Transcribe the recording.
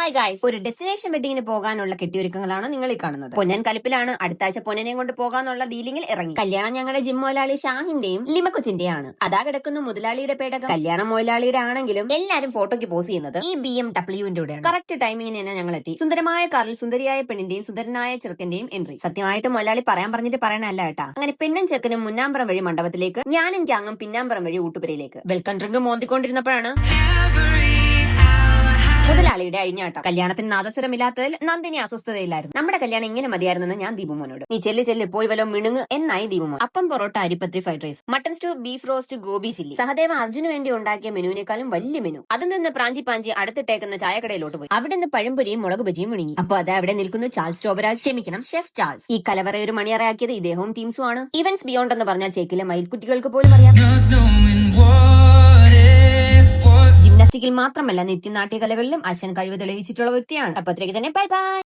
Hi guys, ഒരു destination വെഡിങ്ങിന് പോകാനുള്ള കെട്ടിയൊരുക്കങ്ങളാണ് നിങ്ങൾ ഈ കാണുന്നത്. പൊന്നൻ കലിപ്പിലാണ്. അടുത്ത ആഴ്ച പൊന്നനെയും കൊണ്ട് പോകാനുള്ള ഡീലിംഗിൽ ഇറങ്ങി. കല്യാണം ഞങ്ങളുടെ ജിം മുതലാളി ഷാഹിന്റെയും ലിമക്കൊച്ചിന്റെയാണ്. അതാ കിടക്കുന്നു മുതലാളിയുടെ പേടകം. കല്യാണം മുതലാളിയുടെ ആണെങ്കിലും എല്ലാരും ഫോട്ടോയ്ക്ക് പോസ് ചെയ്യുന്നത് ഈ BMW കൂടെയാണ്. കറക്റ്റ് ടൈമിങ്ങിന് തന്നെ ഞങ്ങൾ എത്തി. സുന്ദരമായ കാറിൽ സുന്ദരിയായ പെണ്ണിന്റെയും സുന്ദരനായ ചെറുക്കന്റെയും എൻട്രി. സത്യമായിട്ട് മുതലാളി പറയാൻ പറഞ്ഞിട്ട് പറയണല്ല കേട്ടാ. അങ്ങനെ പെണ്ണും ചെറുക്കനും മുന്നാമ്പുറം വഴി മണ്ഡപത്തിലേക്ക്, ഞാനും ക്യാങ്ങും പിന്നാമ്പുറം വഴി ഊട്ടുപുരയിലേക്ക്. വെൽക്കം ഡ്രിങ്ക് മോന്തിക്കൊണ്ടിരുന്നപ്പോഴാണ് മുതലാളിയുടെ അഴിഞ്ഞാട്ടം. കല്യാണത്തിന് നാദസ്വരമില്ലാത്തതിൽ നന്ദിനി അസ്വസ്ഥതയിലായിരുന്നു. നമ്മുടെ കല്യാണം ഇങ്ങനെ മതിയായിരുന്നെന്ന് ഞാൻ ദീപുമോനോട്. നീ ചെല്ല് പോയി വല്ലോ മിണുങ്ങ് എന്നായി ദീപുമോൻ. അപ്പം പൊറോട്ട, അരിപ്പത്രി, fried rice, mutton stew, beef roast, gobi chilli. Sahadeva അർജുന് വേണ്ടി ഉണ്ടാക്കിയ മെനുവിനേക്കാളും വലിയ മെനു. അതിൽ നിന്ന് പ്രാഞ്ചി അടുത്തിട്ടേക്കുന്ന ചായക്കടയിലോട്ട് പോയി. അവിടെ നിന്ന് പഴംപൊരിയും മുളക് ബജിയും മുണിങ്ങി. അപ്പൊ അത് അവിടെ നിൽക്കുന്നു ചാൾസ് ടോബരാജ്, ക്ഷമിക്കണം ഷെഫ് ചാൾസ്. ഈ കലവറ ഒരു മണിയറയാക്കിയത് ഇദ്ദേഹവും ടീംസും ആണ്. ഈവൻസ് ബിയോണ്ട് എന്ന് പറഞ്ഞാൽ ചേക്കിലെ മയിൽക്കുട്ടികൾക്ക് പോലും അറിയാം. ജിംനാസ്റ്റിക്കിൽ മാത്രമല്ല നിത്യനാട്യ കലകളിലും അശ്വൻ കഴിവ് തെളിയിച്ചിട്ടുള്ള വ്യക്തിയാണ്. അപ്പൊ അത്രയ്ക്ക് തന്നെ ബൈ ബൈ.